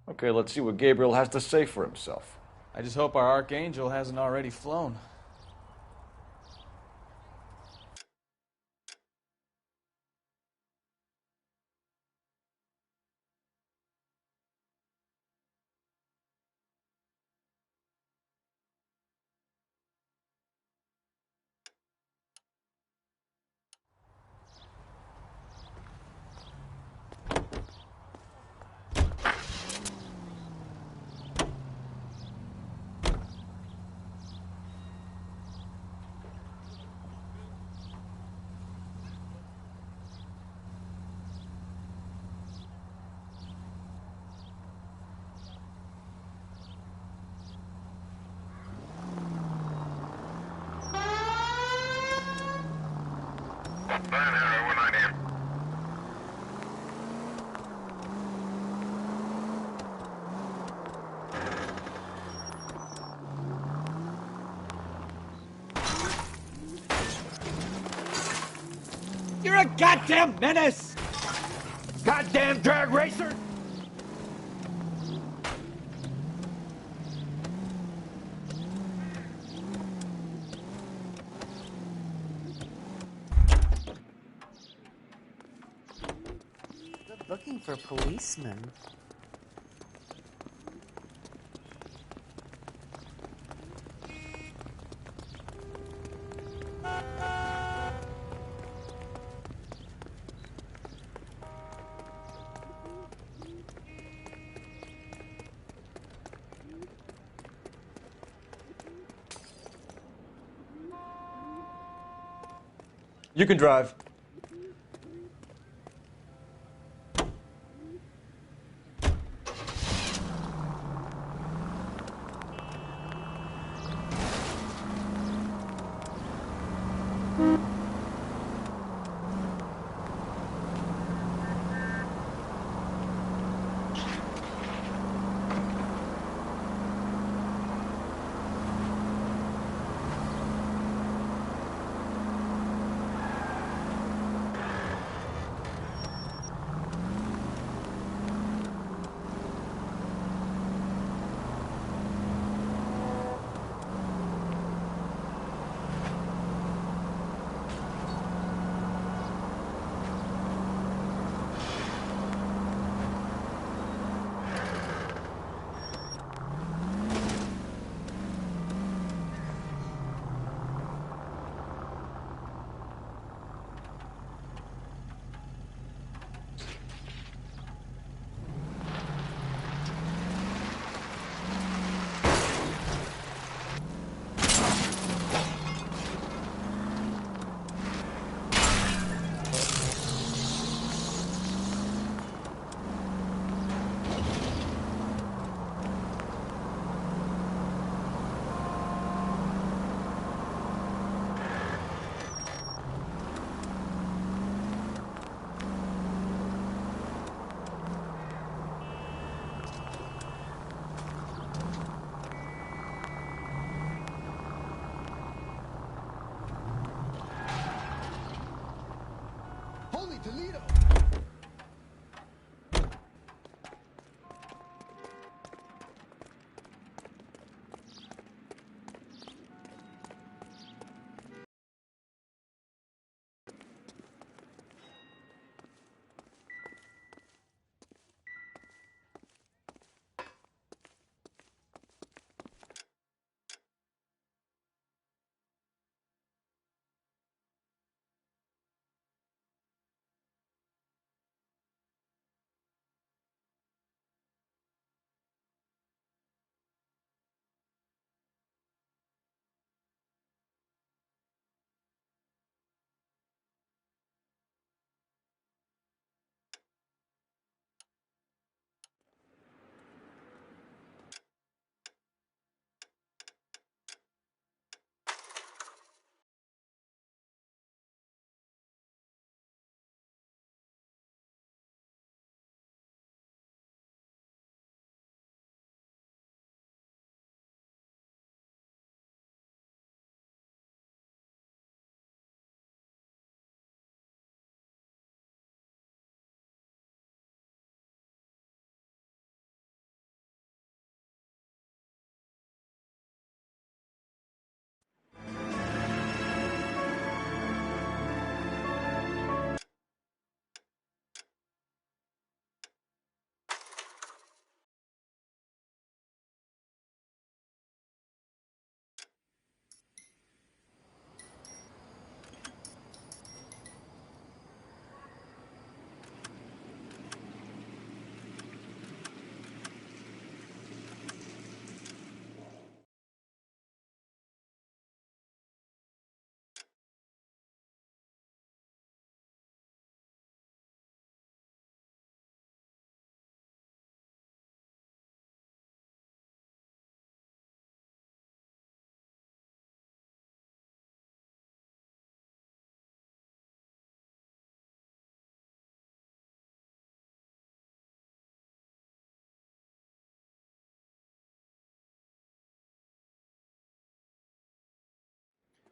Okay, let's see what Gabriel has to say for himself. I just hope our Archangel hasn't already flown. You're a goddamn menace! Goddamn drag racer! Looking for policemen. You can drive.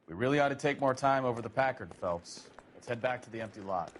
We really ought to take more time over the Packard, Phelps. Let's head back to the empty lot.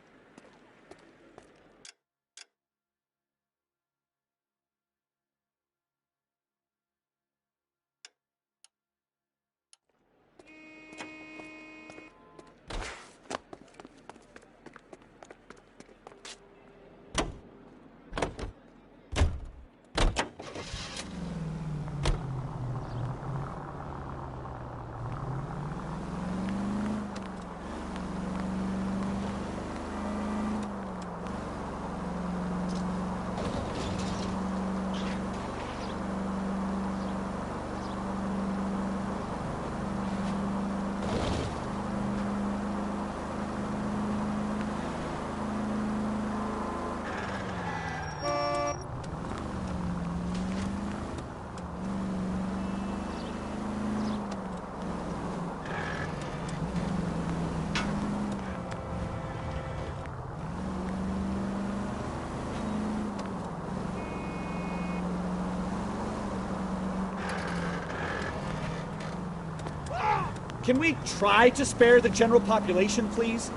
Can we try to spare the general population, please?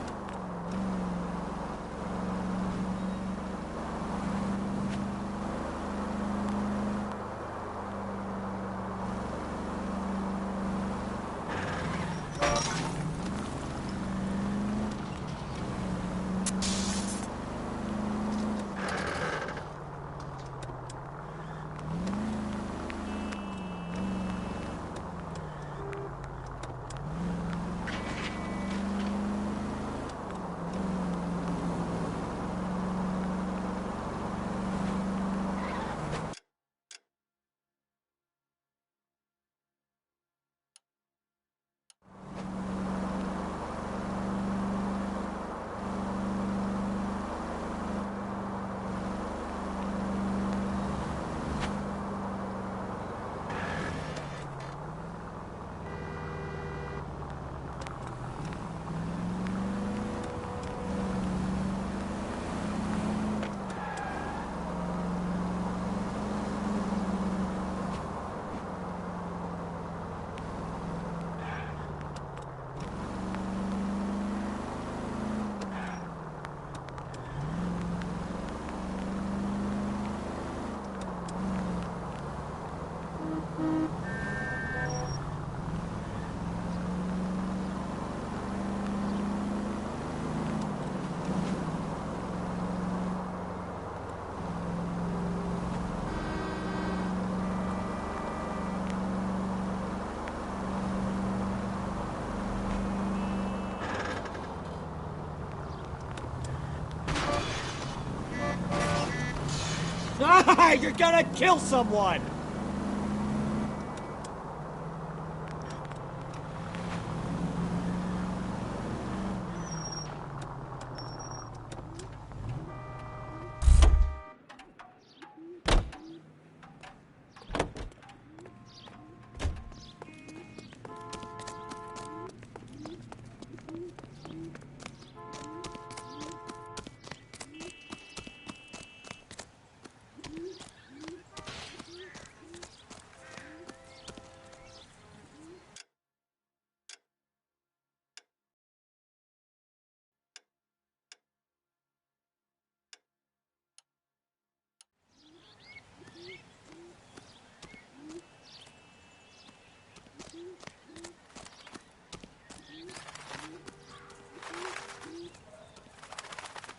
Ah, you're gonna kill someone!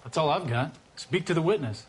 That's all I've got. Speak to the witness.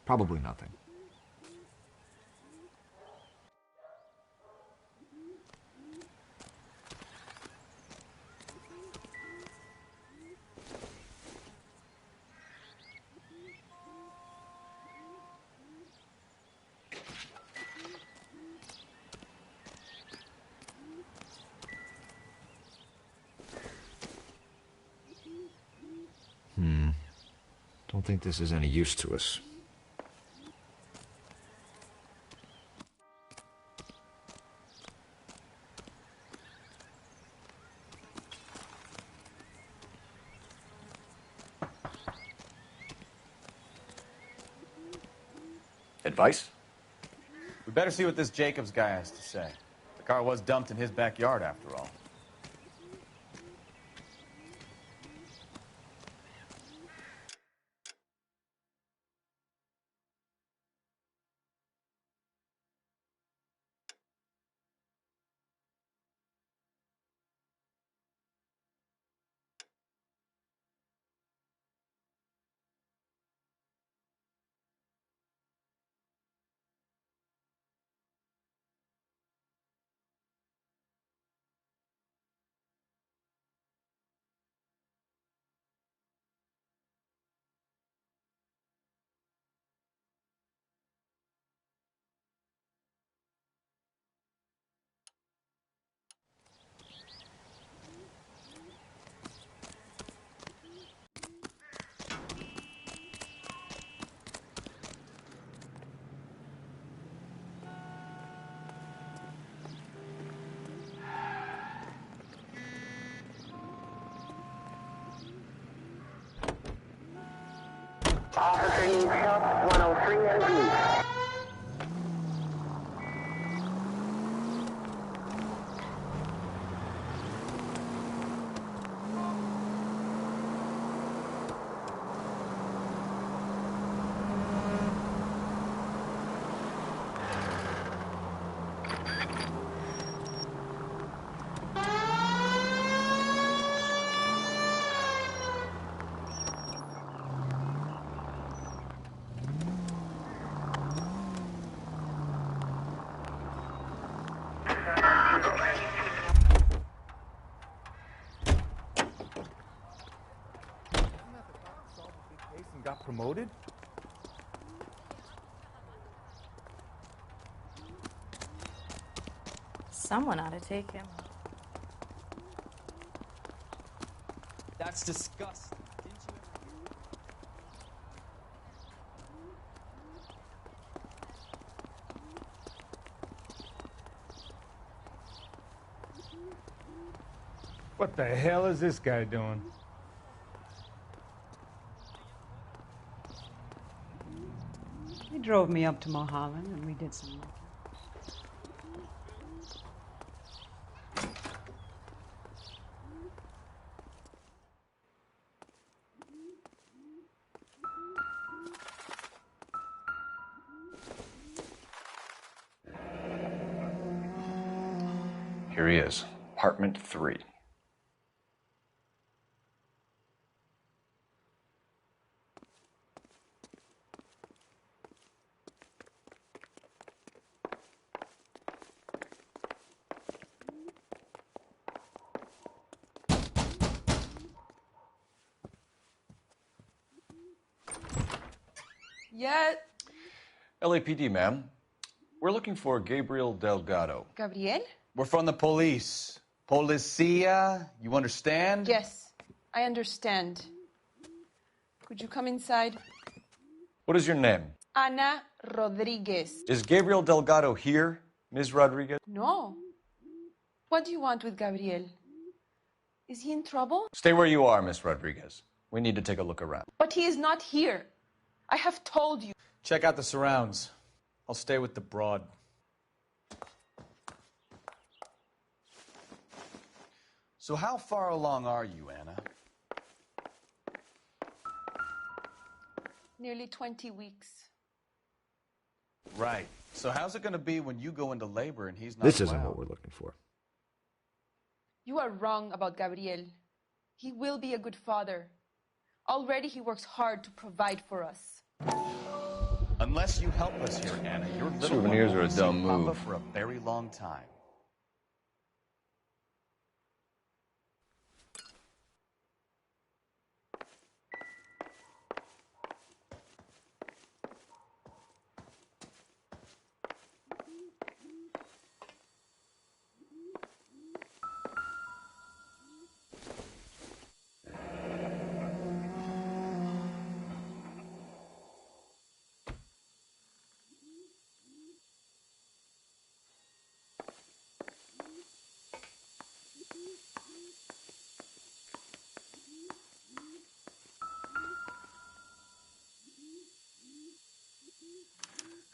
Probably nothing. Don't think this is any use to us. Advice? We better see what this Jacobs guy has to say. The car was dumped in his backyard, after all. Officer needs help, 103 and B. Got promoted? Someone ought to take him. That's disgusting. Didn't you What the hell is this guy doing? He drove me up to Mulholland and we did some work. Here he is, apartment 3. Yeah, LAPD, ma'am. We're looking for Gabriel Delgado. Gabriel? We're from the police. Policia, you understand? Yes, I understand. Could you come inside? What is your name? Ana Rodriguez. Is Gabriel Delgado here, Ms. Rodriguez? No. What do you want with Gabriel? Is he in trouble? Stay where you are, Ms. Rodriguez. We need to take a look around. But he is not here. I have told you. Check out the surrounds. I'll stay with the broad. So how far along are you, Anna? Nearly 20 weeks. Right. So how's it going to be when you go into labor and he's not This isn't around? what we're looking for. You are wrong about Gabriel. He will be a good father. Already he works hard to provide for us. Unless you help us here, Anna, your little Souvenirs one are a won't see dumb Papa move. for a very long time.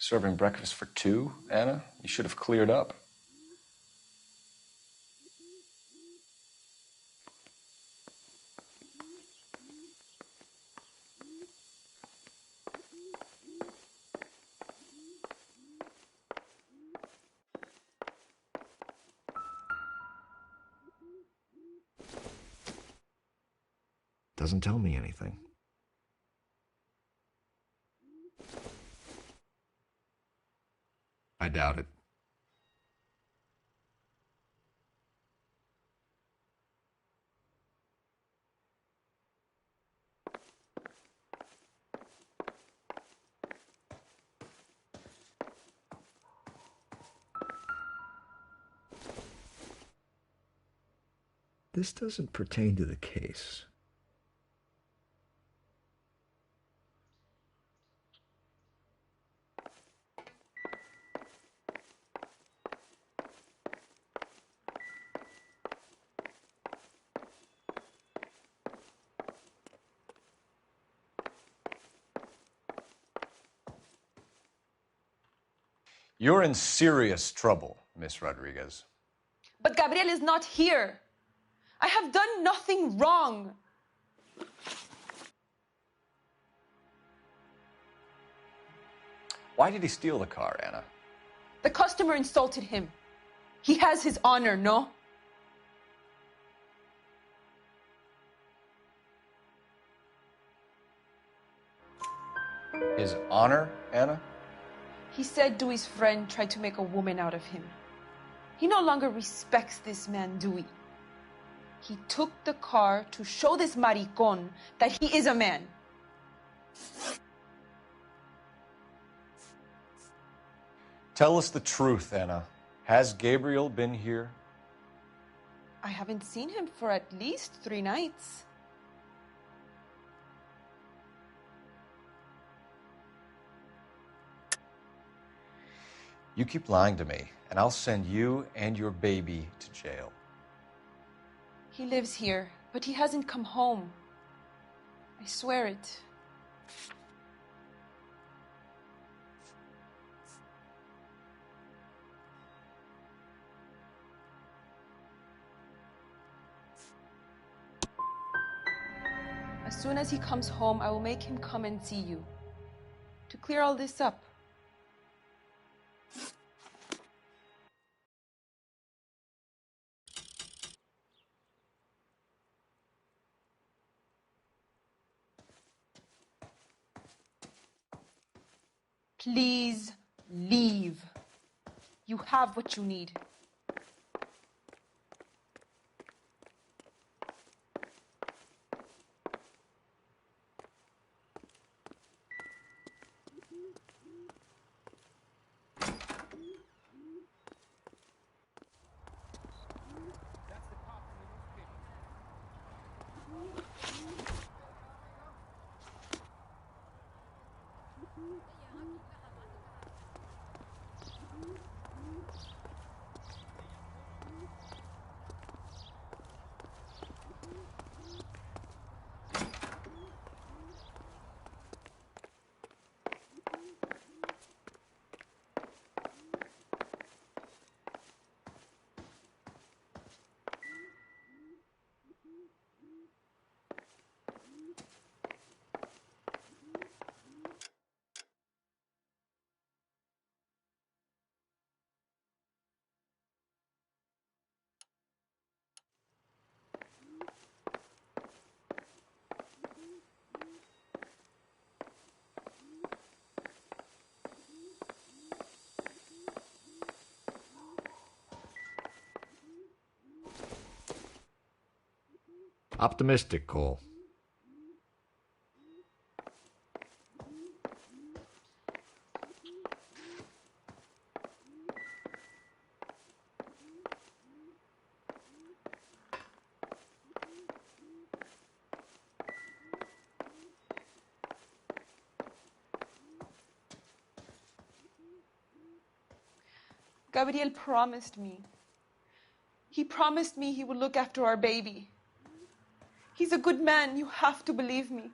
Serving breakfast for two, Anna? You should have cleared up. Doesn't tell me anything. I doubt it. This doesn't pertain to the case. You're in serious trouble, Miss Rodriguez. But Gabriel is not here. I have done nothing wrong. Why did he steal the car, Anna? The customer insulted him. He has his honor, no? His honor, Anna? He said Dewey's friend tried to make a woman out of him. He no longer respects this man, Dewey. He took the car to show this maricón that he is a man. Tell us the truth, Anna. Has Gabriel been here? I haven't seen him for at least 3 nights. You keep lying to me, and I'll send you and your baby to jail. He lives here, but he hasn't come home. I swear it. As soon as he comes home, I will make him come and see you. To clear all this up. Please leave. You have what you need. Optimistic, Cole. Gabriel promised me. He promised me he would look after our baby. He's a good man. You have to believe me.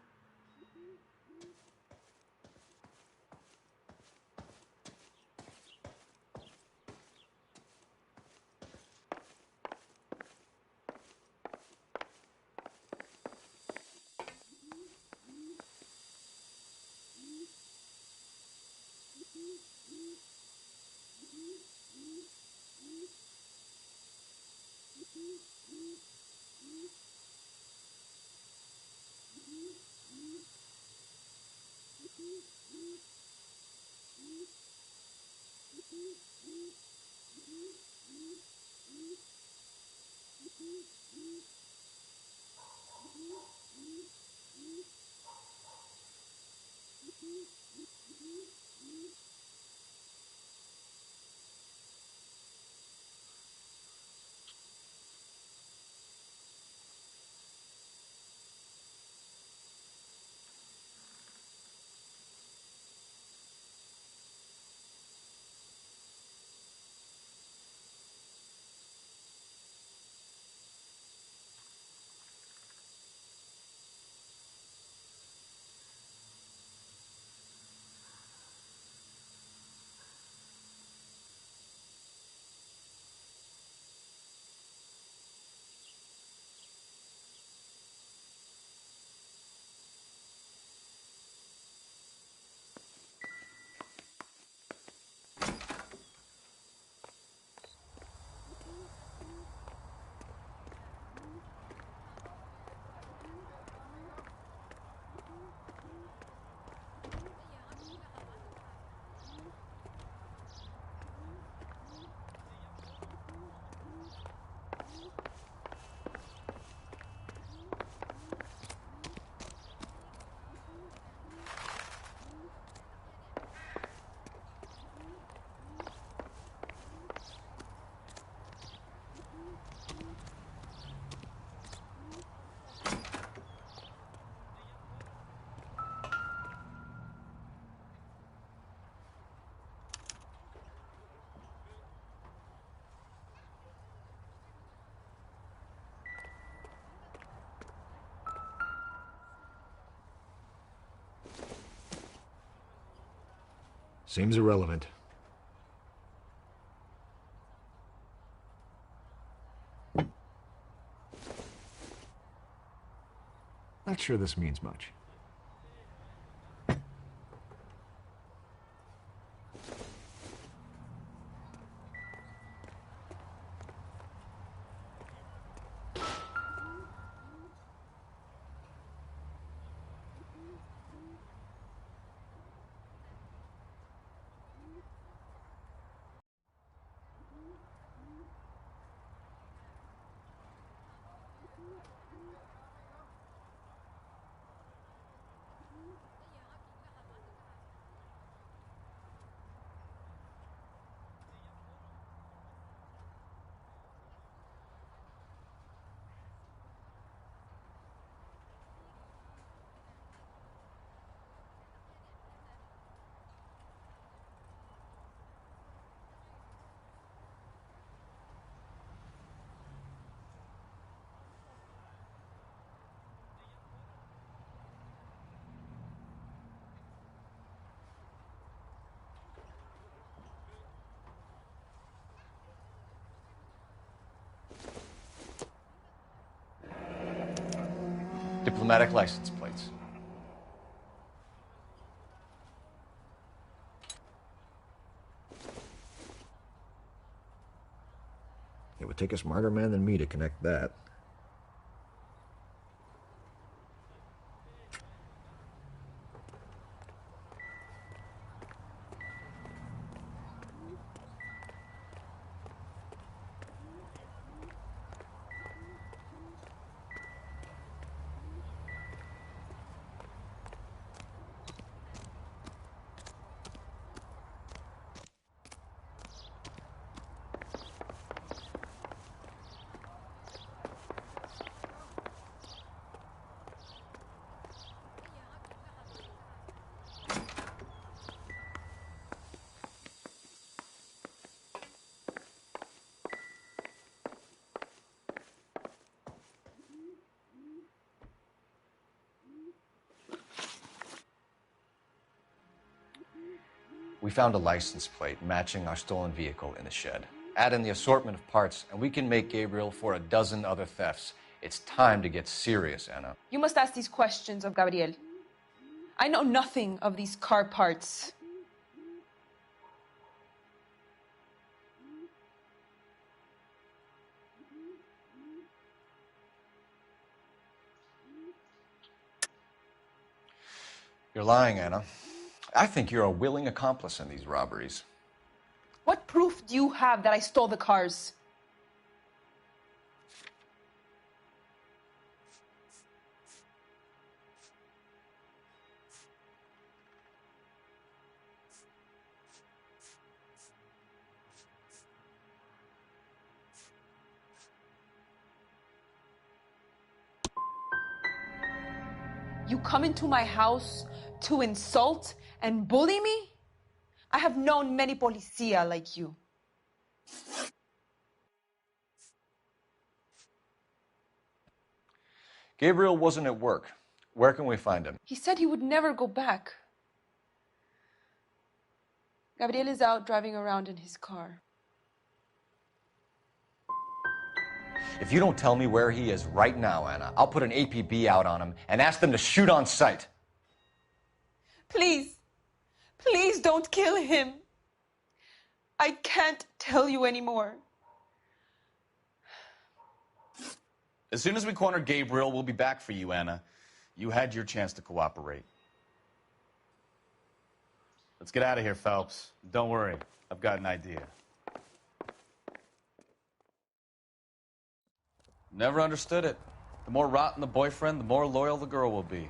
Seems irrelevant. Not sure this means much. Diplomatic license plates. It would take a smarter man than me to connect that. We found a license plate matching our stolen vehicle in the shed. Add in the assortment of parts, and we can make Gabriel for a dozen other thefts. It's time to get serious, Anna. You must ask these questions of Gabriel. I know nothing of these car parts. You're lying, Anna. I think you're a willing accomplice in these robberies. What proof do you have that I stole the cars? You come into my house to insult and bully me? I have known many policia like you. Gabriel wasn't at work. Where can we find him? He said he would never go back. Gabriel is out driving around in his car. If you don't tell me where he is right now, Anna, I'll put an APB out on him and ask them to shoot on sight. Please, please don't kill him. I can't tell you anymore. As soon as we corner Gabriel, we'll be back for you, Anna. You had your chance to cooperate. Let's get out of here, Phelps. Don't worry, I've got an idea. Never understood it. The more rotten the boyfriend, the more loyal the girl will be.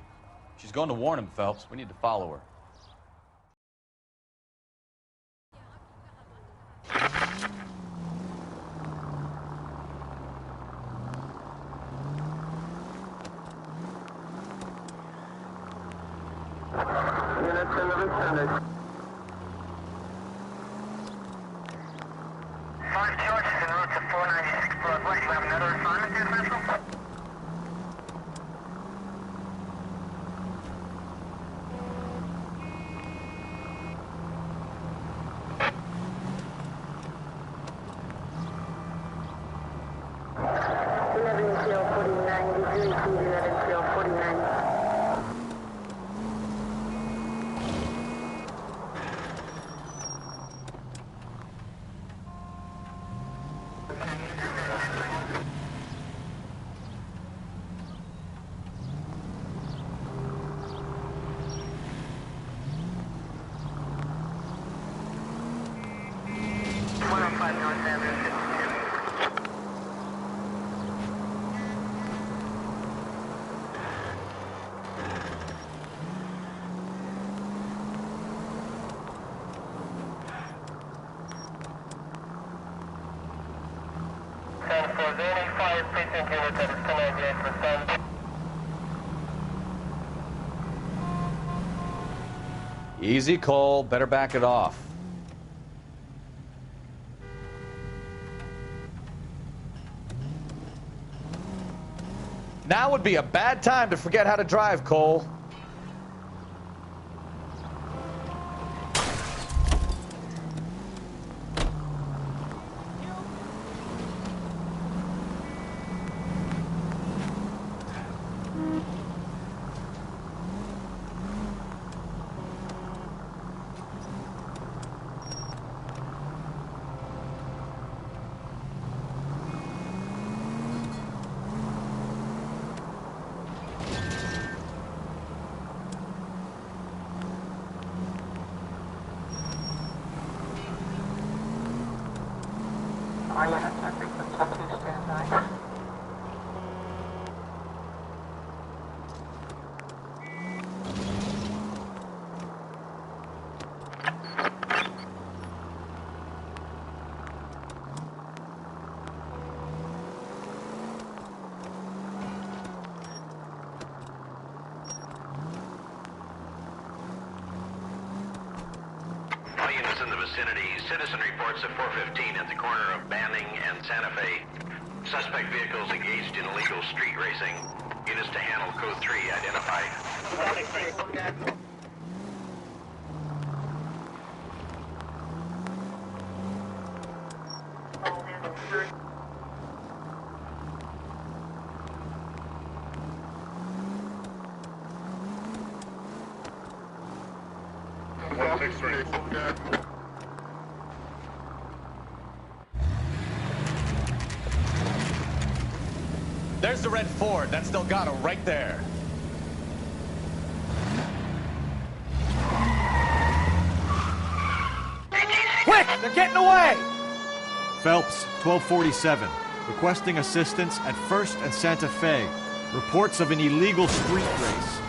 She's going to warn him, Phelps. We need to follow her. Units in the vicinity. 5 George is en route to 496 Broadway. You have another assignment here, Central? Easy, Cole. Better back it off. Now would be a bad time to forget how to drive, Cole. Citizen reports at 415 at the corner of Banning and Santa Fe. Suspect vehicles engaged in illegal street racing. Units to handle code 3 identified. There's the red Ford. That's Delgado right there. Quick! They're getting away! Phelps, 1247. Requesting assistance at 1st and Santa Fe. Reports of an illegal street race.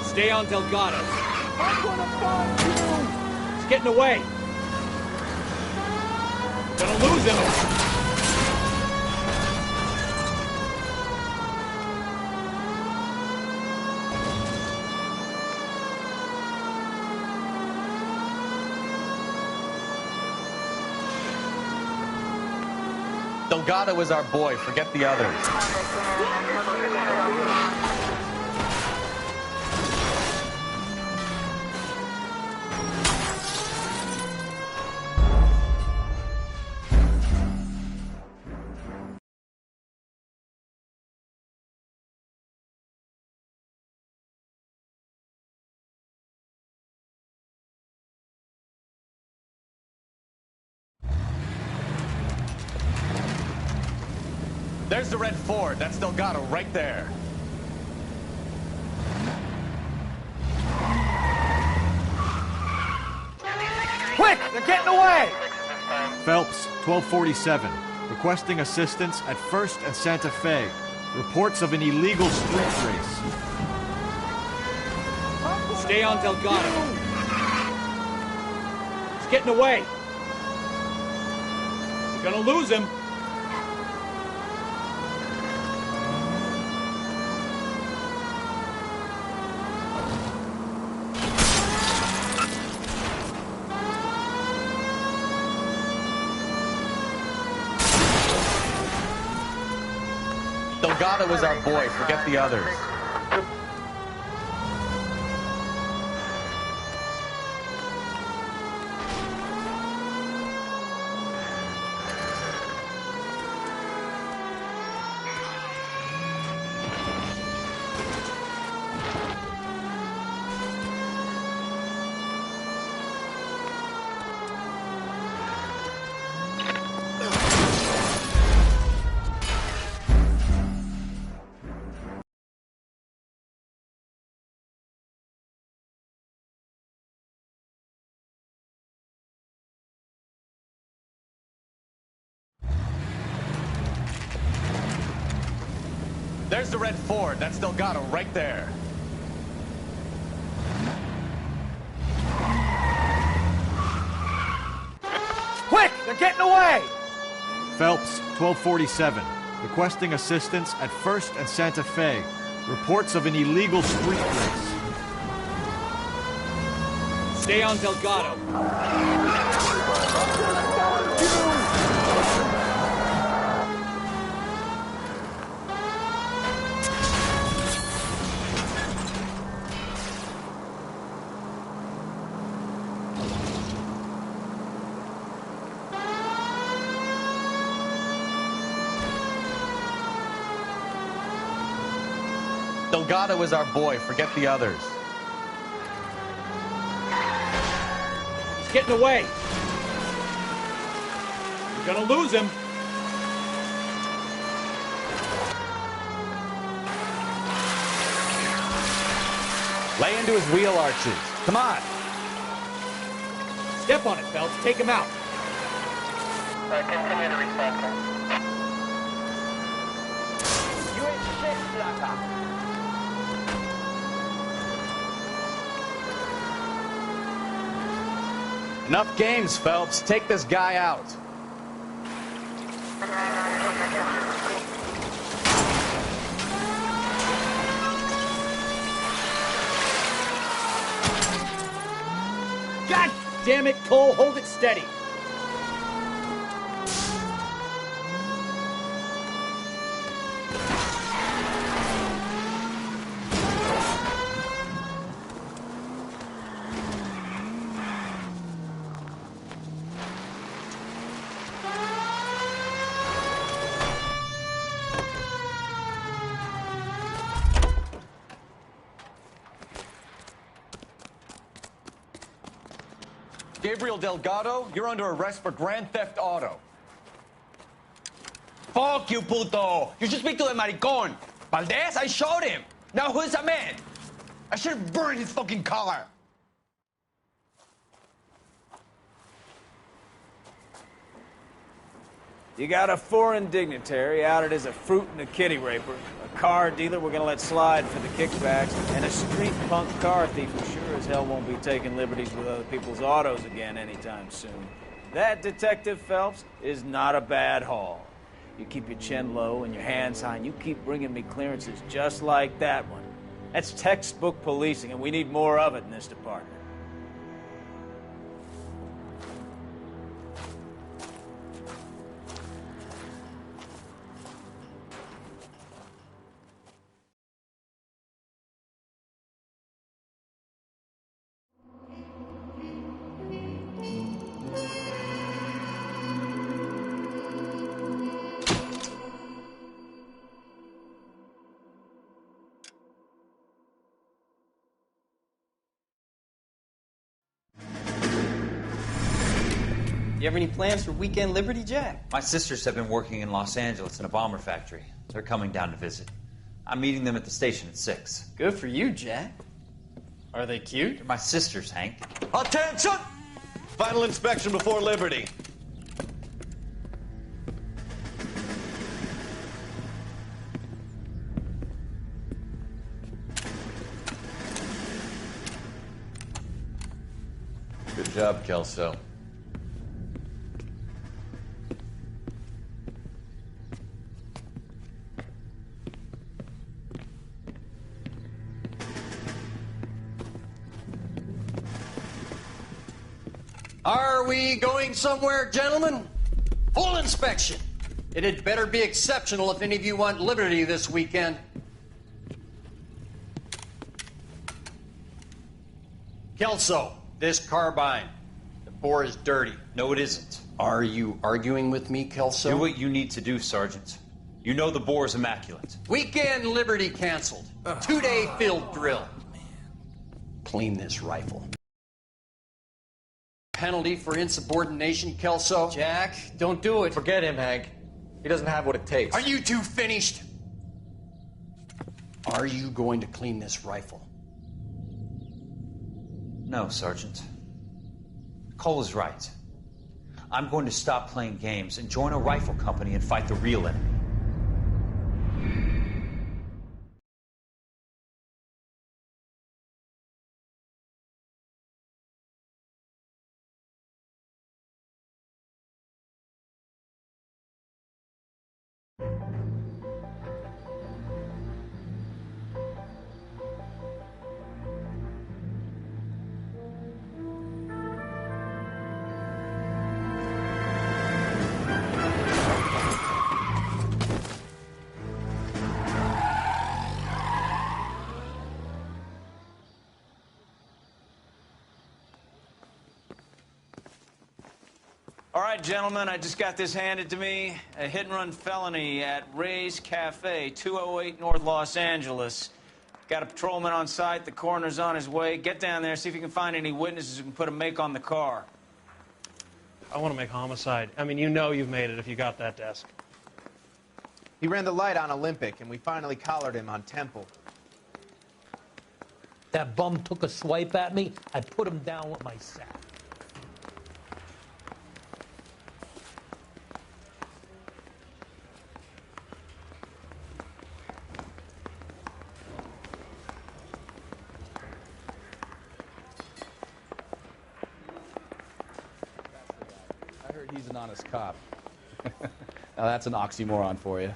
Stay on Delgado. I'm gonna find you! He's getting away. Gonna lose him. Delgado is our boy. Forget the others. There's the red Ford. That's Delgado right there. Quick! They're getting away! Phelps, 1247. Requesting assistance at 1st and Santa Fe. Reports of an illegal street race. Stay on Delgado. He's getting away. We're gonna lose him. Delgado is our boy. Forget the others. There's the red Ford. That's Delgado right there. Quick! They're getting away! Phelps, 1247. Requesting assistance at 1st and Santa Fe. Reports of an illegal street race. Stay on Delgado. Delgado is our boy. Forget the others. He's getting away. We're gonna lose him. Lay into his wheel arches. Come on. Step on it, Phelps. Take him out. Continue to respond, sir. You ain't shit, Blanca. Enough games, Phelps. Take this guy out. God damn it, Cole. Hold it steady. Gabriel Delgado, you're under arrest for grand theft auto. Fuck you, puto! You should speak to the maricón. Valdez, I showed him. Now who's a man? I should have burned his fucking car. You got a foreign dignitary outed as a fruit and a kitty raper, a car dealer we're gonna let slide for the kickbacks, and a street punk car thief who sure as hell won't be taking liberties with other people's autos again anytime soon. That, Detective Phelps, is not a bad haul. You keep your chin low and your hands high, and you keep bringing me clearances just like that one. That's textbook policing, and we need more of it in this department. You have any plans for weekend Liberty, Jack? My sisters have been working in Los Angeles in a bomber factory. They're coming down to visit. I'm meeting them at the station at 6. Good for you, Jack. Are they cute? They're my sisters, Hank. Attention! Final inspection before Liberty. Good job, Kelso. Are we going somewhere, gentlemen? Full inspection. It had better be exceptional if any of you want liberty this weekend. Kelso, this carbine. The bore is dirty. No, it isn't. Are you arguing with me, Kelso? Do what you need to do, Sergeant. You know the bore is immaculate. Weekend liberty canceled. 2-day field drill. Clean this rifle. Penalty for insubordination, Kelso? Jack, don't do it. Forget him, Hank. He doesn't have what it takes. Are you two finished? Are you going to clean this rifle? No, Sergeant. Cole is right. I'm going to stop playing games and join a rifle company and fight the real enemy. All right, gentlemen, I just got this handed to me. A hit-and-run felony at Ray's Cafe, 208 North Los Angeles. Got a patrolman on site. The coroner's on his way. Get down there, see if you can find any witnesses who can put a make on the car. I want to make homicide. I mean, you know you've made it if you got that desk. He ran the light on Olympic, and we finally collared him on Temple. That bum took a swipe at me. I put him down with my sack. He's an honest cop. Now that's an oxymoron for you.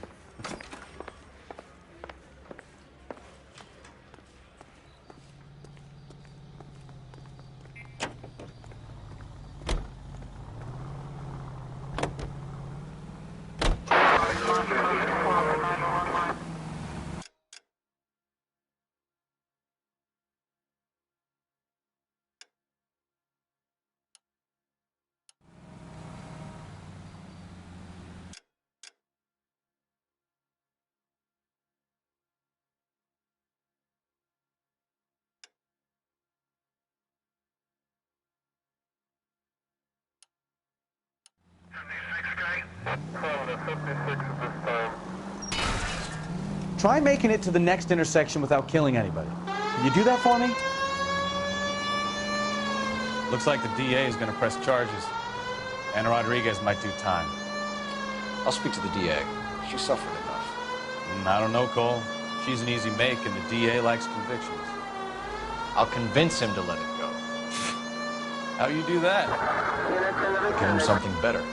Try making it to the next intersection without killing anybody. Can you do that for me? Looks like the DA is going to press charges. And Rodriguez might do time. I'll speak to the DA. She suffered enough. I don't know, Cole. She's an easy make, and the DA likes convictions. I'll convince him to let it go. How do you do that? Give him something better.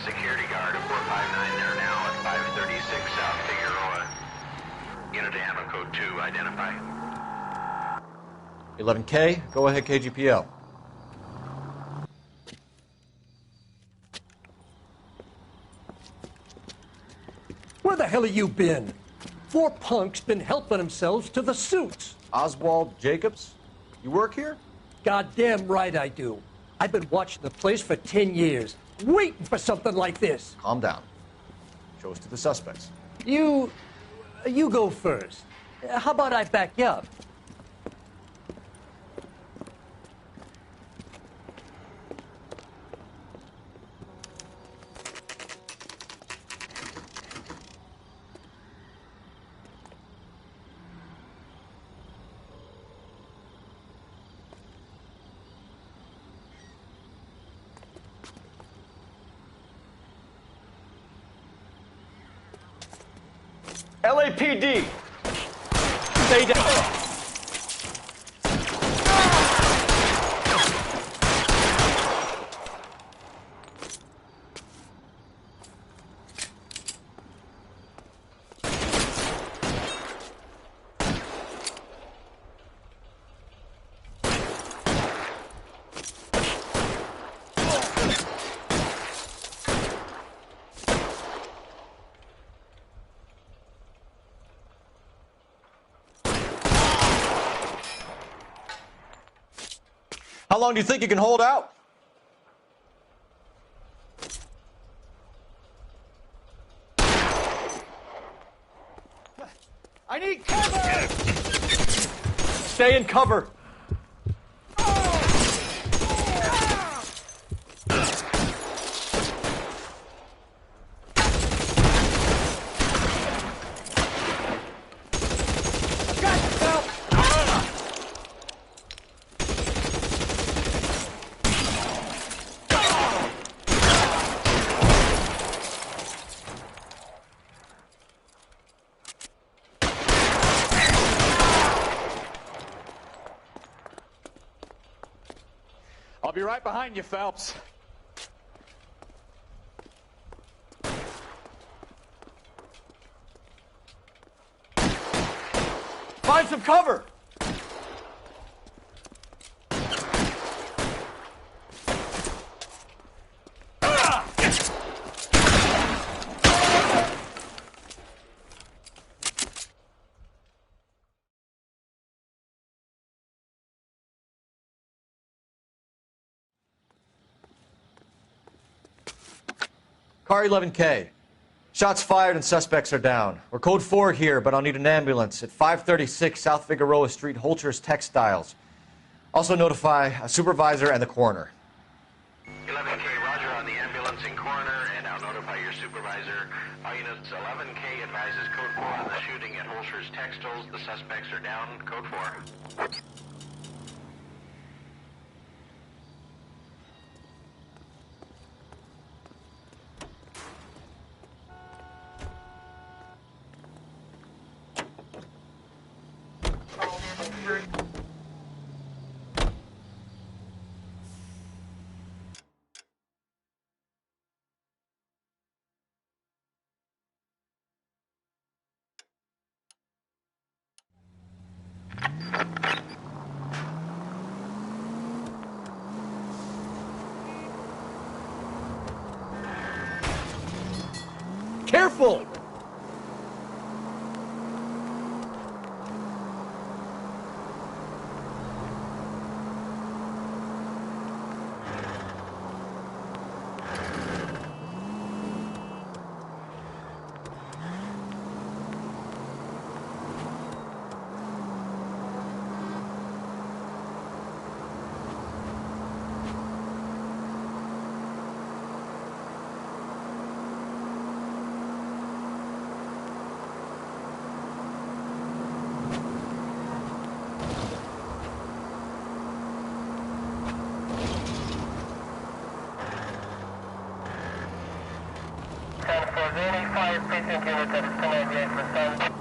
Security guard at 459 there now at 536 South Figueroa. Unit to handle code 2, identify. 11K, go ahead KGPL. Where the hell have you been? 4 punks been helping themselves to the suits. Oswald Jacobs, you work here? Goddamn right I do. I've been watching the place for 10 years, waiting for something like this. Calm down. Show us to the suspects. You go first. How about I back you up? LAPD! Stay down. How long do you think you can hold out? I need cover! Stay in cover. I'll be right behind you, Phelps. Find some cover. Car 11K. Shots fired and suspects are down. We're code 4 here, but I'll need an ambulance at 536 South Figueroa Street, Holcher's Textiles. Also notify a supervisor and the coroner. 11K, roger on the ambulance and coroner, and I'll notify your supervisor. All units, 11K advises code 4 on the shooting at Holcher's Textiles. The suspects are down, code 4. Careful! 5 precinct unit that is still on the exit.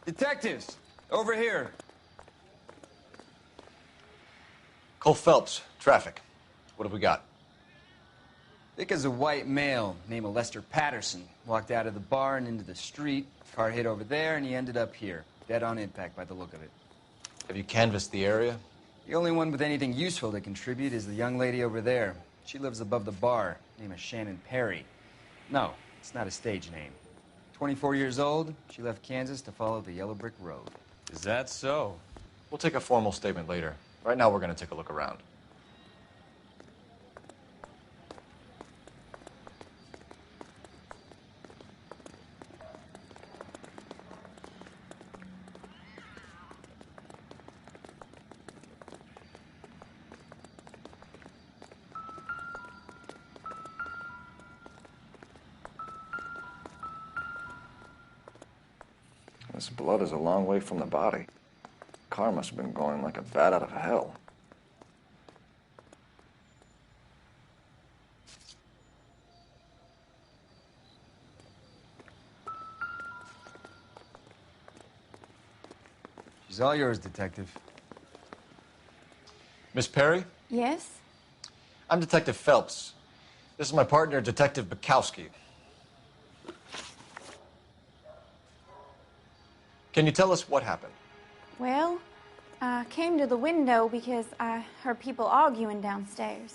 Detectives, over here. Cole Phelps, traffic. What have we got? Thick as a white male named Lester Patterson. Walked out of the bar and into the street. Car hit over there and he ended up here. Dead on impact by the look of it. Have you canvassed the area? The only one with anything useful to contribute is the young lady over there. She lives above the bar. Name is Shannon Perry. No, it's not a stage name. 24 years old, she left Kansas to follow the Yellow Brick Road. Is that so? We'll take a formal statement later. Right now, we're going to take a look around. This blood is a long way from the body. Car must have been going like a bat out of hell. She's all yours, Detective. Miss Perry? Yes? I'm Detective Phelps. This is my partner, Detective Bukowski. Can you tell us what happened? Well, I came to the window because I heard people arguing downstairs.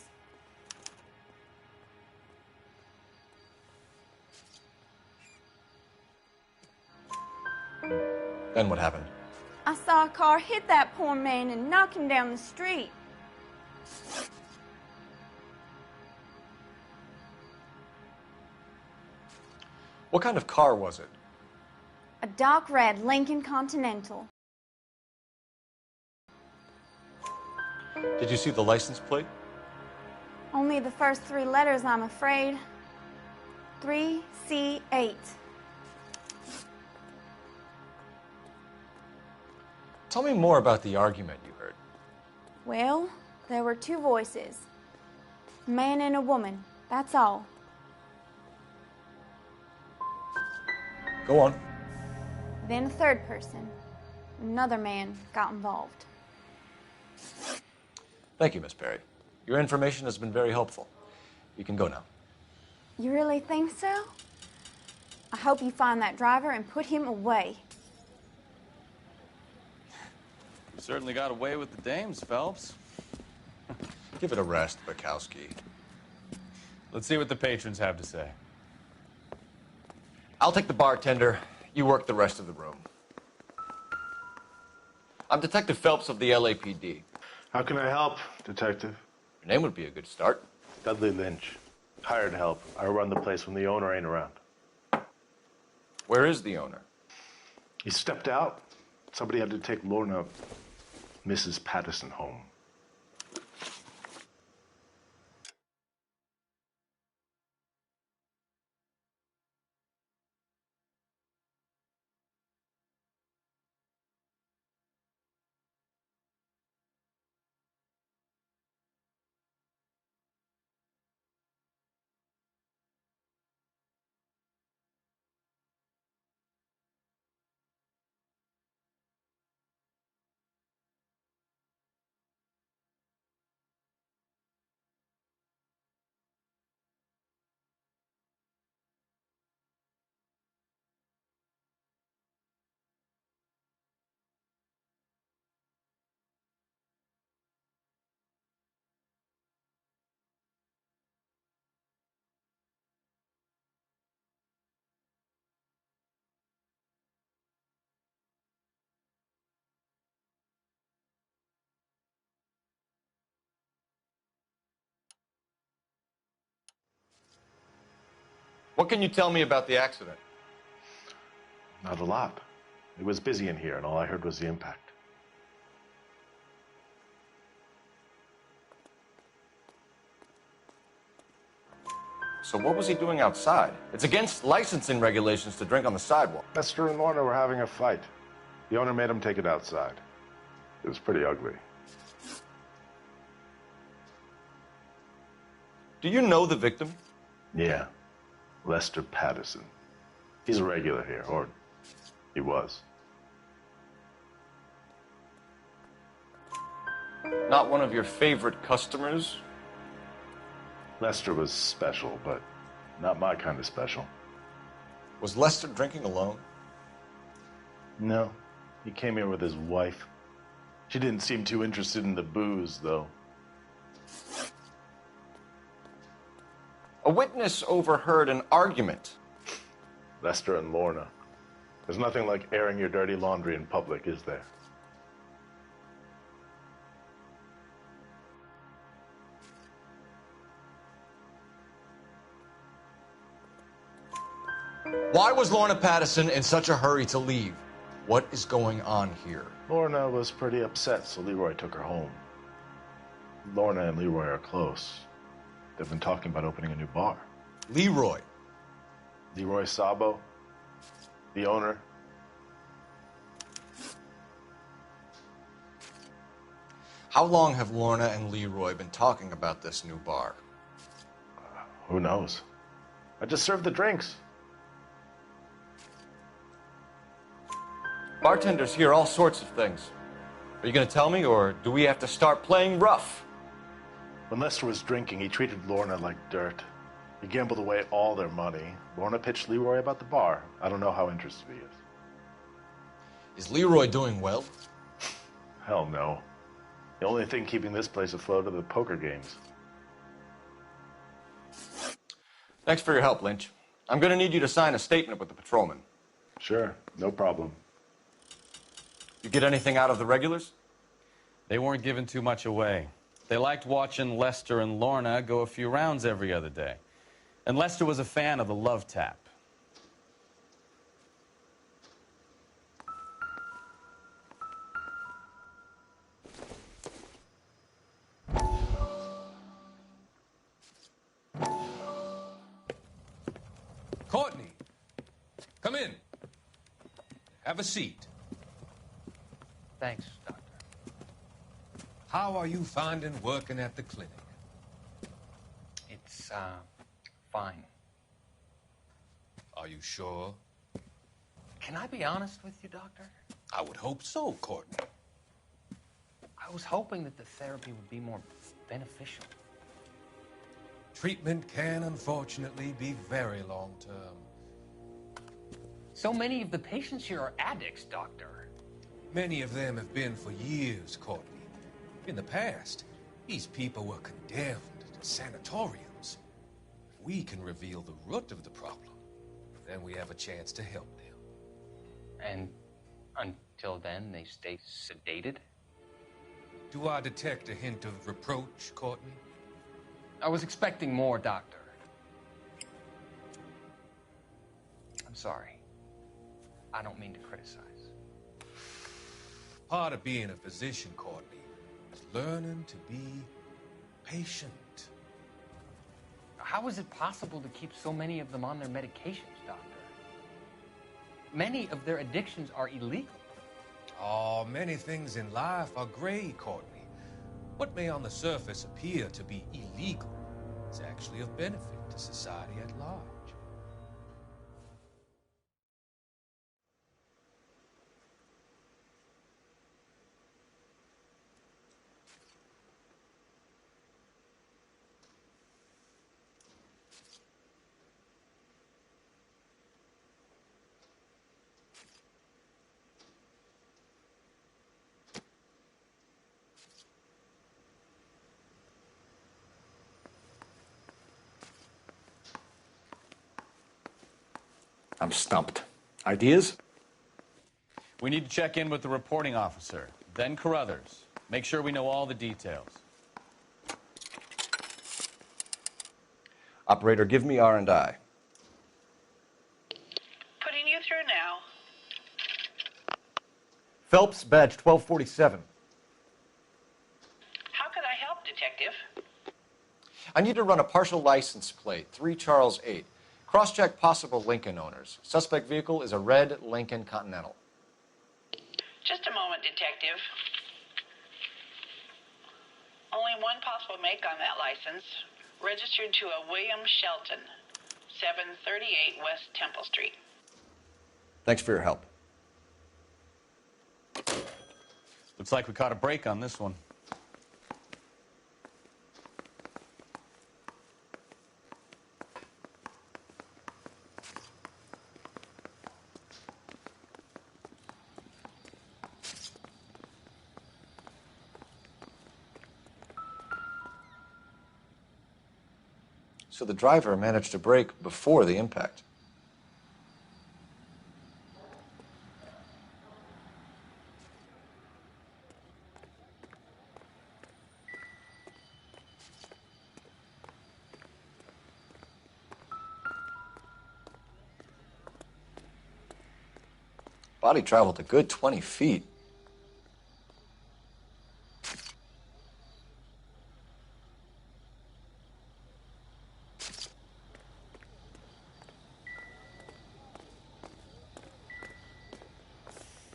Then what happened? I saw a car hit that poor man and knock him down the street. What kind of car was it? A dark red Lincoln Continental. Did you see the license plate? Only the first 3 letters, I'm afraid. 3C8. Tell me more about the argument you heard. Well, there were 2 voices. A man and a woman, that's all. Go on. Then a third person. Another man got involved. Thank you, Miss Perry. Your information has been very helpful. You can go now. You really think so? I hope you find that driver and put him away. You certainly got away with the dames, Phelps. Give it a rest, Bukowski. Let's see what the patrons have to say. I'll take the bartender. You work the rest of the room. I'm Detective Phelps of the LAPD. How can I help, Detective? Your name would be a good start. Dudley Lynch. Hired help. I run the place when the owner ain't around. Where is the owner? He stepped out. Somebody had to take Lorna. Mrs. Patterson home. What can you tell me about the accident? Not a lot. It was busy in here, and all I heard was the impact. So what was he doing outside? It's against licensing regulations to drink on the sidewalk. Lester and Lorna were having a fight. The owner made him take it outside. It was pretty ugly. Do you know the victim? Yeah. Lester Patterson. He's a regular here, or he was. Not one of your favorite customers? Lester was special, but not my kind of special. Was Lester drinking alone? No. He came here with his wife. She didn't seem too interested in the booze, though. A witness overheard an argument. Lester and Lorna. There's nothing like airing your dirty laundry in public, is there? Why was Lorna Patterson in such a hurry to leave? What is going on here? Lorna was pretty upset, so Leroy took her home. Lorna and Leroy are close. They've been talking about opening a new bar. Leroy? Leroy Sabo, the owner. How long have Lorna and Leroy been talking about this new bar? Who knows? I just served the drinks. Bartenders hear all sorts of things. Are you going to tell me, or do we have to start playing rough? When Lester was drinking, he treated Lorna like dirt. He gambled away all their money. Lorna pitched Leroy about the bar. I don't know how interested he is. Is Leroy doing well? Hell no. The only thing keeping this place afloat are the poker games. Thanks for your help, Lynch. I'm going to need you to sign a statement with the patrolman. Sure, no problem. You get anything out of the regulars? They weren't giving too much away. They liked watching Lester and Lorna go a few rounds every other day. And Lester was a fan of the love tap. Courtney, come in. Have a seat. Thanks, Doctor. How are you finding working at the clinic? It's, fine. Are you sure? Can I be honest with you, Doctor? I would hope so, Courtney. I was hoping that the therapy would be more beneficial. Treatment can, unfortunately, be very long-term. So many of the patients here are addicts, Doctor. Many of them have been for years, Courtney. In the past, these people were condemned to sanatoriums. If we can reveal the root of the problem, then we have a chance to help them. And until then, they stay sedated? Do I detect a hint of reproach, Courtney? I was expecting more, Doctor. I'm sorry. I don't mean to criticize. Part of being a physician, Courtney, is learning to be patient. How is it possible to keep so many of them on their medications, Doctor? Many of their addictions are illegal. Oh, many things in life are gray, Courtney. What may on the surface appear to be illegal is actually of benefit to society at large. I'm stumped. Ideas? We need to check in with the reporting officer, then Carruthers. Make sure we know all the details. Operator, give me R&I. Putting you through now. Phelps, badge 1247. How could I help, Detective? I need to run a partial license plate, 3 Charles 8. Cross-check possible Lincoln owners. Suspect vehicle is a red Lincoln Continental. Just a moment, Detective. Only one possible make on that license. Registered to a William Shelton, 738 West Temple Street. Thanks for your help. Looks like we caught a break on this one. So the driver managed to brake before the impact. Body traveled a good 20 feet.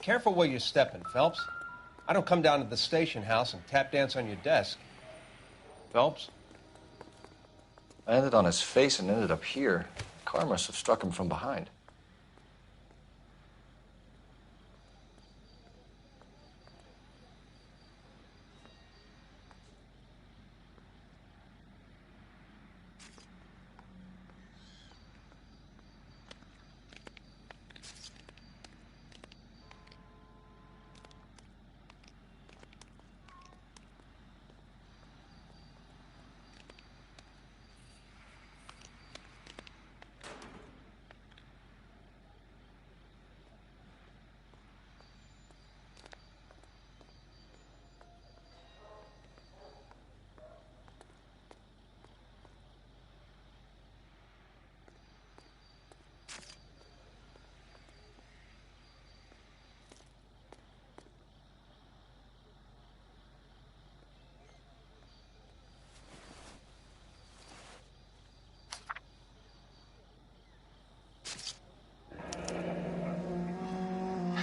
Careful where you're stepping, Phelps. I don't come down to the station house and tap dance on your desk. Phelps? I landed on his face and ended up here. The car must have struck him from behind.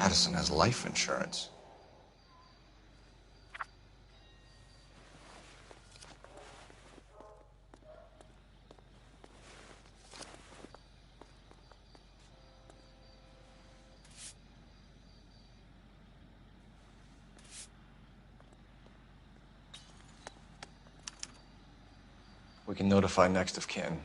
Addison has life insurance. We can notify next of kin.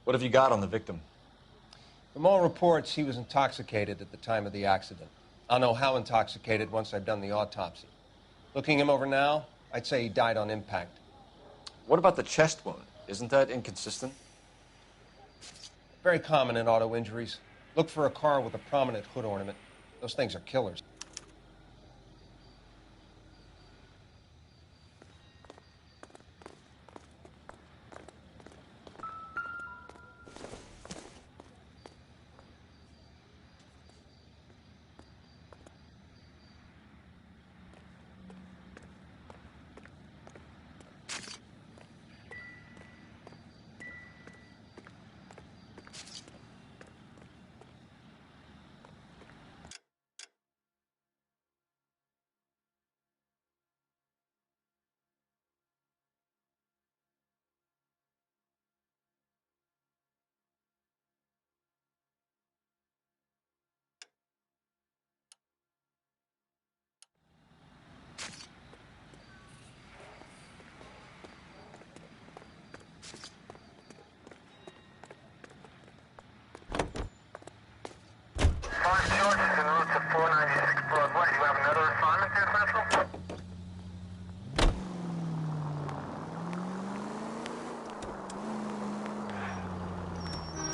What have you got on the victim? From all reports, he was intoxicated at the time of the accident. I'll know how intoxicated once I've done the autopsy. Looking him over now, I'd say he died on impact. What about the chest wound? Isn't that inconsistent? Very common in auto injuries. Look for a car with a prominent hood ornament. Those things are killers.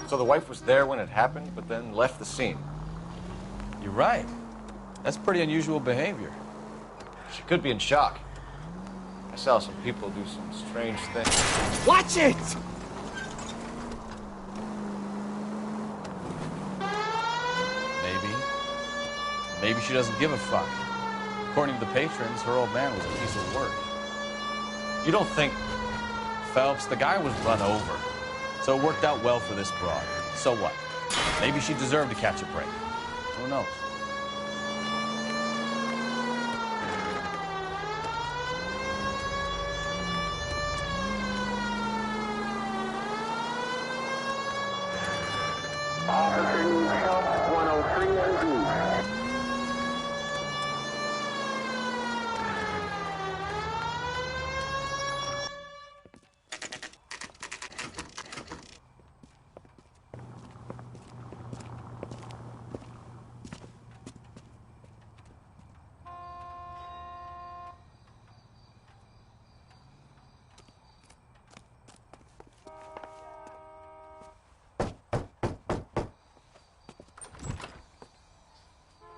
So the wife was there when it happened, but then left the scene. You're right. That's pretty unusual behavior. She could be in shock. I saw some people do some strange things. Watch it! Maybe she doesn't give a fuck. According to the patrons, her old man was a piece of work. You don't think... Phelps, the guy was run over. So it worked out well for this broad. So what? Maybe she deserved to catch a break. Who knows? Officer needs help, 103 AD.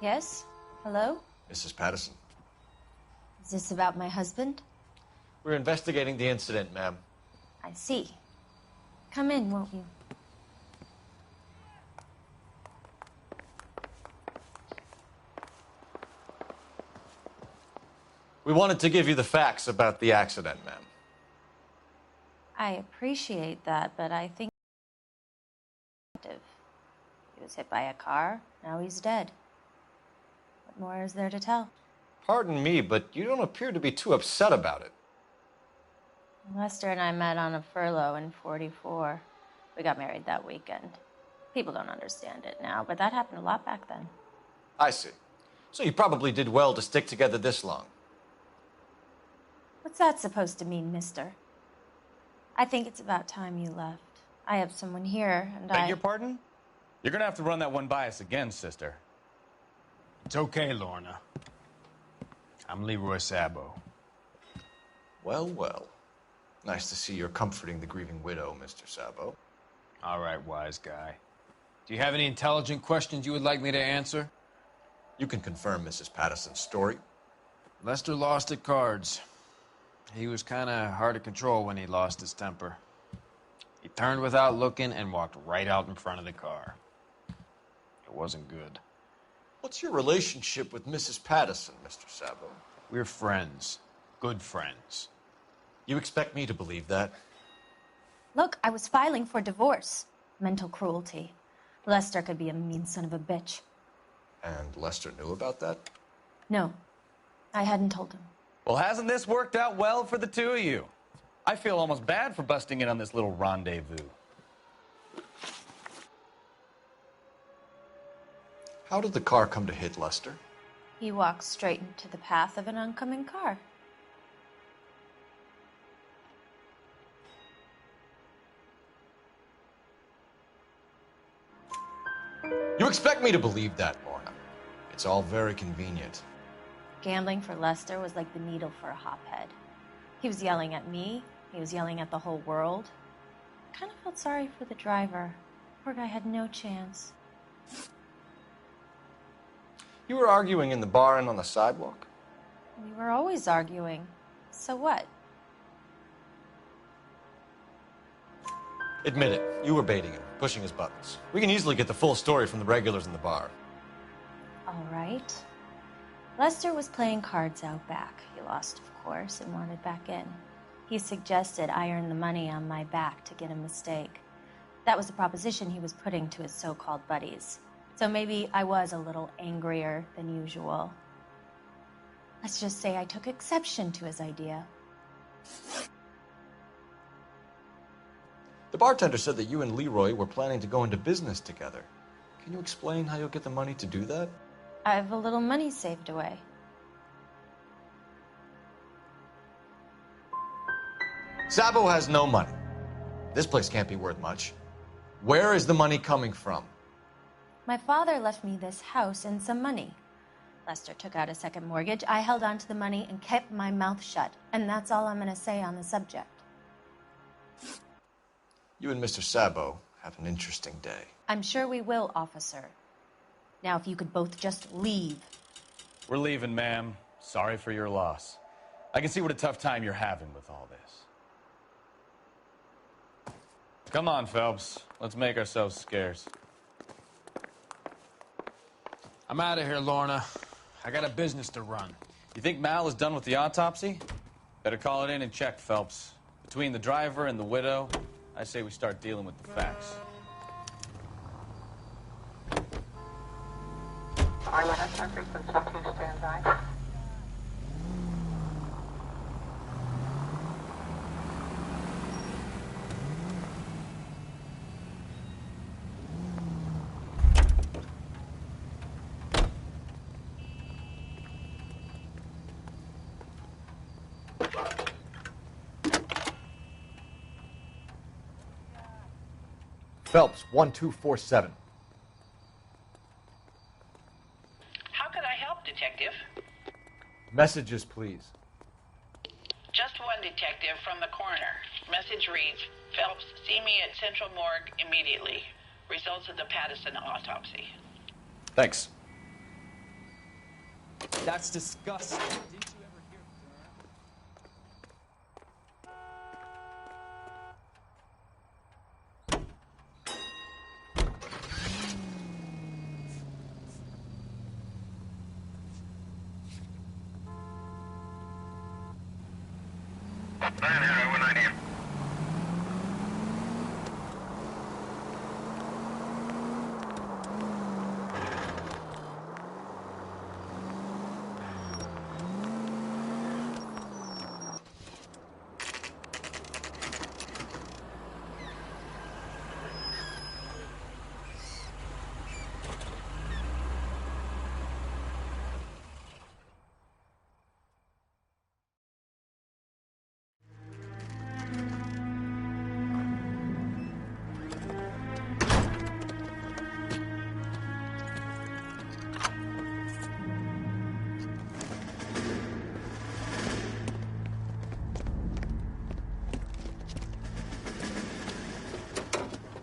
Yes? Hello? Mrs. Patterson. Is this about my husband? We're investigating the incident, ma'am. I see. Come in, won't you? We wanted to give you the facts about the accident, ma'am. I appreciate that, but I think he was hit by a car, now he's dead. What more is there to tell? Pardon me, but you don't appear to be too upset about it. Lester and I met on a furlough in '44. We got married that weekend. People don't understand it now, but that happened a lot back then. I see. So you probably did well to stick together this long. What's that supposed to mean, mister? I think it's about time you left. I have someone here, and Beg your pardon? You're gonna have to run that one by us again, sister. It's okay, Lorna. I'm Leroy Sabo. Well, well. Nice to see you're comforting the grieving widow, Mr. Sabo. All right, wise guy. Do you have any intelligent questions you would like me to answer? You can confirm Mrs. Patterson's story. Lester lost at cards. He was kind of hard to control when he lost his temper. He turned without looking and walked right out in front of the car. It wasn't good. What's your relationship with Mrs. Patterson, Mr. Sabo? We're friends. Good friends. You expect me to believe that? Look, I was filing for divorce. Mental cruelty. Lester could be a mean son of a bitch. And Lester knew about that? No, I hadn't told him. Well, hasn't this worked out well for the two of you? I feel almost bad for busting in on this little rendezvous. How did the car come to hit Lester? He walked straight into the path of an oncoming car. You expect me to believe that, Lorna. It's all very convenient. Gambling for Lester was like the needle for a hophead. He was yelling at me. He was yelling at the whole world. I kind of felt sorry for the driver. Poor guy had no chance. You were arguing in the bar and on the sidewalk? We were always arguing. So what? Admit it. You were baiting him, pushing his buttons. We can easily get the full story from the regulars in the bar. All right. Lester was playing cards out back. He lost, of course, and wanted back in. He suggested I earn the money on my back to get a mistake. That was the proposition he was putting to his so-called buddies. So maybe I was a little angrier than usual. Let's just say I took exception to his idea. The bartender said that you and Leroy were planning to go into business together. Can you explain how you'll get the money to do that? I have a little money saved away. Sabo has no money. This place can't be worth much. Where is the money coming from? My father left me this house and some money. Lester took out a second mortgage. I held on to the money and kept my mouth shut. And that's all I'm going to say on the subject. You and Mr. Sabo have an interesting day. I'm sure we will, officer. Now, if you could both just leave. We're leaving, ma'am. Sorry for your loss. I can see what a tough time you're having with all this. Come on, Phelps. Let's make ourselves scarce. I'm out of here, Lorna. I got a business to run. You think Mal is done with the autopsy? Better call it in and check, Phelps. Between the driver and the widow, I say we start dealing with the facts. Stand by. Phelps, 1247. How could I help, Detective? Messages, please. Just one detective from the coroner. Message reads, Phelps, see me at Central Morgue immediately. Results of the Pattison autopsy. Thanks. That's disgusting. Didn't you ever hear?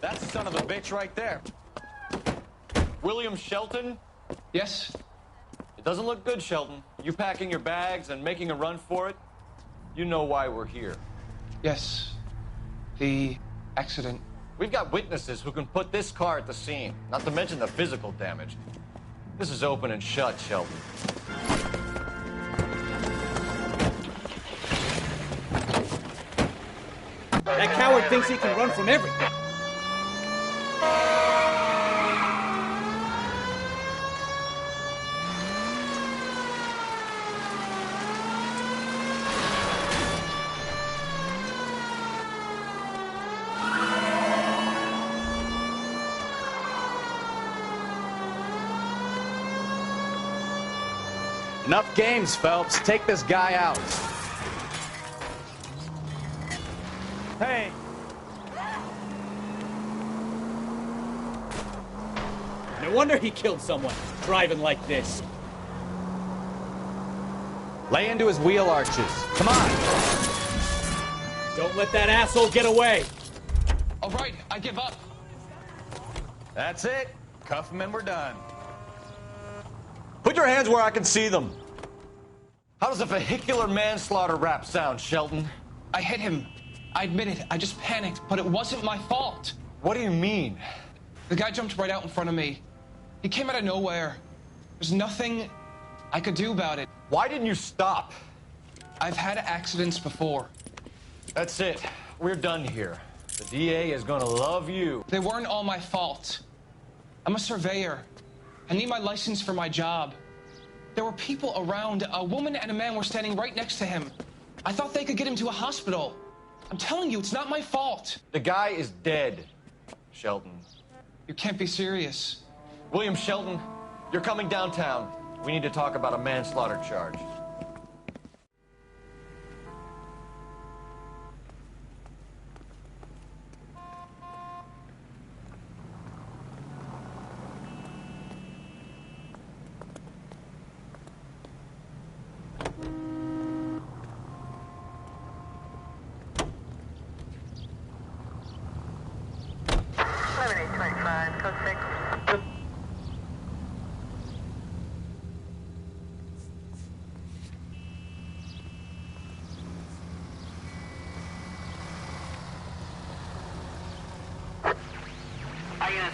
That's the son of a bitch right there. William Shelton? Yes? It doesn't look good, Shelton. You packing your bags and making a run for it? You know why we're here. Yes. The accident. We've got witnesses who can put this car at the scene, not to mention the physical damage. This is open and shut, Shelton. That coward thinks he can run from everything. Enough games, Phelps. Take this guy out. Hey! No wonder he killed someone, driving like this. Lay into his wheel arches. Come on! Don't let that asshole get away! All right, I give up. That's it. Cuff him and we're done. Put your hands where I can see them. How does a vehicular manslaughter rap sound, Shelton? I hit him. I admit it. I just panicked, but it wasn't my fault. What do you mean? The guy jumped right out in front of me. He came out of nowhere. There's nothing I could do about it. Why didn't you stop? I've had accidents before. That's it. We're done here. The DA is gonna love you. They weren't all my fault. I'm a surveyor. I need my license for my job. There were people around. A woman and a man were standing right next to him. I thought they could get him to a hospital. I'm telling you, it's not my fault. The guy is dead, Shelton. You can't be serious. William Shelton, you're coming downtown. We need to talk about a manslaughter charge.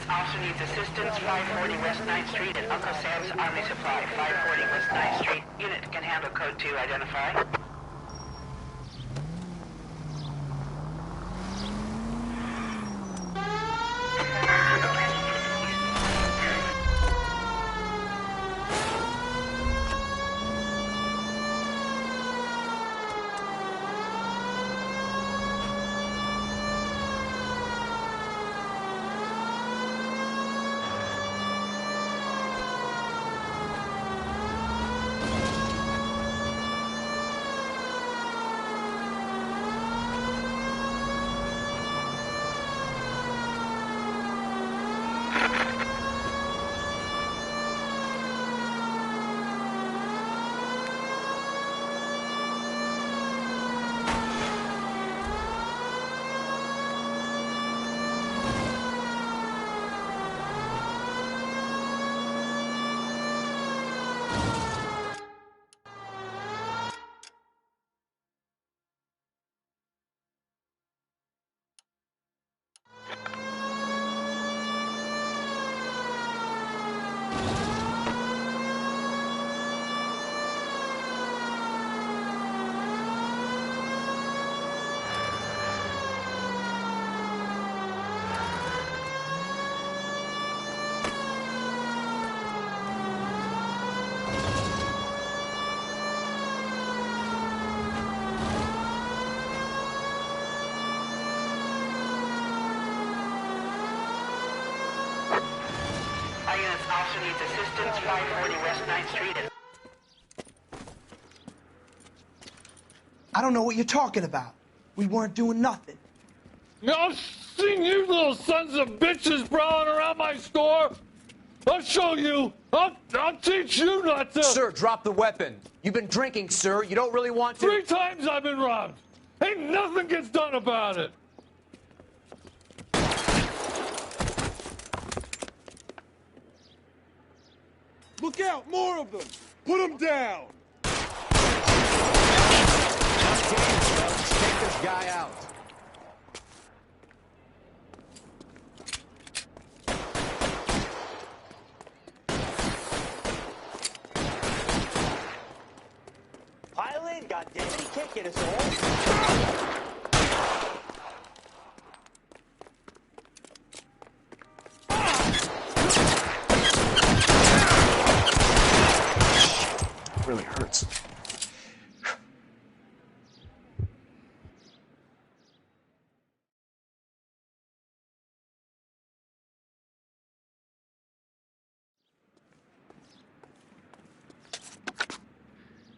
Officer needs assistance, 540 West 9th Street at Uncle Sam's Army Supply. 540 West 9th Street. Unit can handle code 2, identify. Officer needs assistance, 540 West 9th Street. I don't know what you're talking about. We weren't doing nothing. I've seen you little sons of bitches prowling around my store. I'll show you. I'll teach you not to. Sir, drop the weapon. You've been drinking, sir. You don't really want to. 3 times I've been robbed. Ain't nothing gets done about it. Look out! More of them! Put them down! Let's take this guy out. Pile in, goddammit! He can't get us all. Really hurts.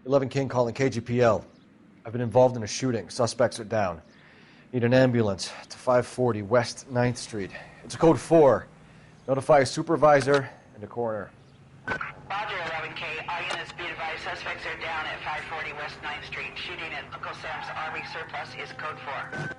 "11 King calling KGPL. I've been involved in a shooting. Suspects are down. Need an ambulance to 540 West 9th Street. It's a code 4. Notify a supervisor and a coroner." Roger, 11K. All units be advised, suspects are down at 540 West 9th Street. Shooting at Uncle Sam's Army surplus is code 4.